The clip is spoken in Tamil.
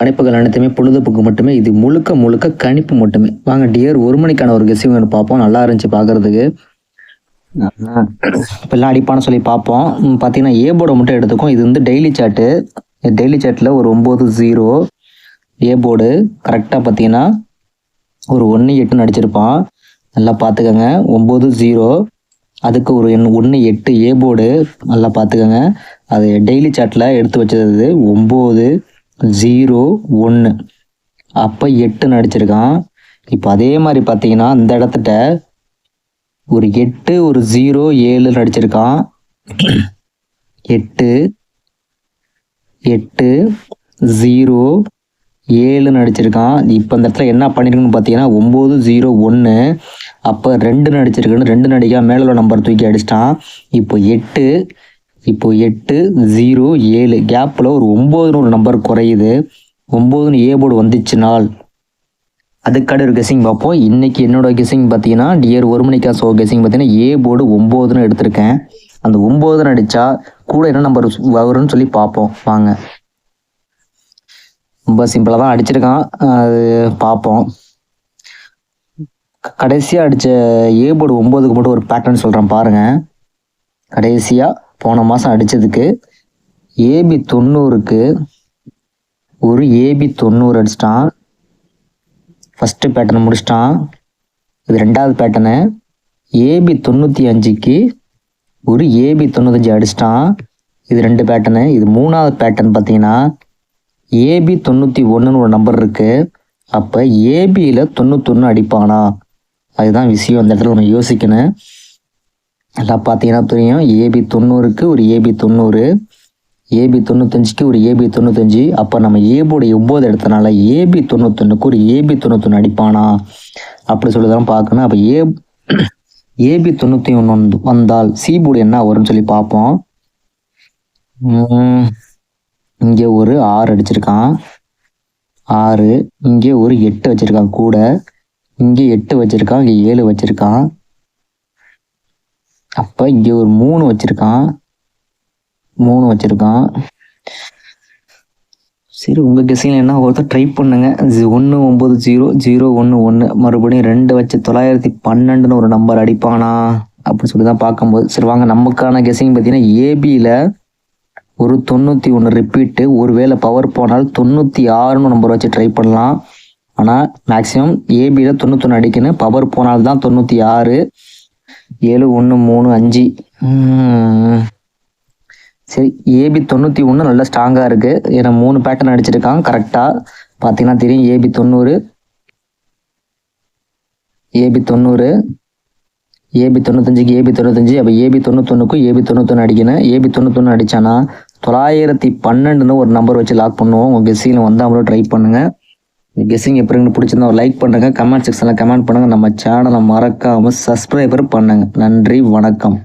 கணிப்புகள் அனைத்துமே பொழுதுபோக்கு மட்டுமே. இது முழுக்க முழுக்க கணிப்பு மட்டுமே. வாங்க டியர் 1 மணிக்கான ஒரு கெஸ்ஸிங் ஒண்ணு பார்ப்போம். நல்லா இருந்துச்சு பார்க்கறதுக்கு. இப்பெல்லாம் அடிப்பான்னு சொல்லி பார்ப்போம். பார்த்தீங்கன்னா ஏ போர்டை மட்டும் எடுத்துக்கும். இது வந்து டெய்லி சாட்டு. டெய்லி சாட்டில் ஒரு 9-0 ஏ போர்டு கரெக்டாக பார்த்தீங்கன்னா ஒரு 1-8 அடிச்சிருப்பான். நல்லா பார்த்துக்கோங்க. 9-0 அதுக்கு ஒரு 1-8 ஏ போர்டு நல்லா பார்த்துக்கோங்க. அது டெய்லி சாட்டில் எடுத்து வச்சது 9-0-1 அப்போ 8 அடிச்சிருக்கான். இப்போ அதே மாதிரி பார்த்தீங்கன்னா இந்த இடத்துட்ட ஒரு 8 ஒரு 0 7 அடிச்சிருக்கான். 8 8 0 7 அடிச்சிருக்கான். இப்போ இந்த இடத்துல என்ன பண்ணிருக்குன்னு பார்த்தீங்கன்னா 9-0-1 அப்போ 2 அடிச்சிருக்குன்னு 2 அடிக்கா மேலே உள்ள நம்பர் தூக்கி அடிச்சிட்டான். இப்போ 8-0-7 கேப்பில் ஒரு 9 ஒரு நம்பர் குறையுது. 9 ஏ போர்டு வந்துச்சுனால் அதுக்கான ஒரு கெஸ்ஸிங் பார்ப்போம். இன்னைக்கு என்னோட கெஸ்ஸிங் பார்த்தீங்கன்னா டியர் 1 மணிக்கா ஷோ கெஸ்ஸிங் பார்த்தீங்கன்னா ஏ போர்டு 9 எடுத்திருக்கேன். அந்த 9 அடித்தா கூட என்ன நம்பர் வரும்னு சொல்லி பார்ப்போம் வாங்க. ரொம்ப சிம்பிளாக தான் அடிச்சிருக்கான், அது பார்ப்போம். கடைசியாக அடித்த ஏ போர்டு 9க்கு மட்டும் ஒரு பேட்டர்ன் சொல்கிறேன் பாருங்கள். கடைசியாக போன மாதம் அடித்ததுக்கு ஏபி 90க்கு ஒரு ஏபி 90 அடிச்சிட்டான். ஃபஸ்ட்டு பேட்டர்னை முடிச்சிட்டான். இது ரெண்டாவது பேட்டர்னு. ஏபி 95க்கு ஒரு ஏபி 95 அடிச்சிட்டான். இது 2 பேட்டர்னு. இது மூணாவது பேட்டர்ன் பார்த்தீங்கன்னா ஏபி 91ன்னு ஒரு நம்பர் இருக்குது. அப்போ ஏபியில் 91 அடிப்பானா? அதுதான் விஷயம். அந்த இடத்துல நம்ம யோசிக்கணும். எல்லாம் பார்த்தீங்கன்னா தெரியும். ஏபி 90க்கு ஒரு ஏபி 90, ஏபி 95க்கு ஒரு ஏபி 95. அப்போ நம்ம ஏ போர்டு 9 எடுத்தனால ஏபி 91க்கு ஒரு ஏபி 91 அடிப்பானா அப்படி சொல்லி தான் பார்க்கணும். அப்போ ஏபி 91 வந்தால் சி போர்டு என்ன வரும்னு சொல்லி பார்ப்போம். இங்கே ஒரு 6 அடிச்சிருக்கான். 6 இங்கே ஒரு 8 வச்சிருக்கான். கூட இங்கே 8 வச்சிருக்கான். இங்கே 7 வச்சிருக்கான். அப்போ இங்கே ஒரு 3 வச்சிருக்கான். சரி, உங்கள் கெஸ்ஸிங்கில் என்ன ஒருத்தர் ட்ரை பண்ணுங்க. 1-9-0-0-1-1 மறுபடியும் 2 வச்சு 912ன்னு ஒரு நம்பர் அடிப்பானா அப்படின்னு சொல்லி தான் பார்க்கும்போது. சரி வாங்க, நமக்கான கெஸ்ஸிங் பார்த்தீங்கன்னா ஏபியில் ஒரு 91 ரிப்பீட்டு. ஒருவேளை பவர் போனால் 96ன்னு நம்பர் வச்சு ட்ரை பண்ணலாம். ஆனால் மேக்ஸிமம் ஏபியில் 91 அடிக்கணும். பவர் போனால் தான் 96. 7 1 3 5. சரி, ஏபி 91 நல்லா ஸ்ட்ராங்காக இருக்குது. ஏன்னா 3 பேட்டர்ன் அடிச்சிருக்கான் கரெக்டாக பார்த்தீங்கன்னா தெரியும். ஏபி 90, ஏபி 90, ஏபி 95க்கு ஏபி 95. அப்போ ஏபி 91க்கும் ஏபி 91 அடிக்கணும். ஏபி 91 அடித்தானா 912ன்னு ஒரு நம்பர் வச்சு லாக் பண்ணுவோம். உங்கள் கெஸ்ஸிங்கில் வந்து அவங்களும் ட்ரை பண்ணுங்கள். கெஸ்ஸிங் எப்படின்னு பிடிச்சிருந்தா ஒரு லைக் பண்ணுங்கள். கமெண்ட் செக்ஷனில் கமெண்ட் பண்ணுங்கள். நம்ம சேனலை மறக்காமல் சப்ஸ்கிரைபர் பண்ணுங்கள். நன்றி, வணக்கம்.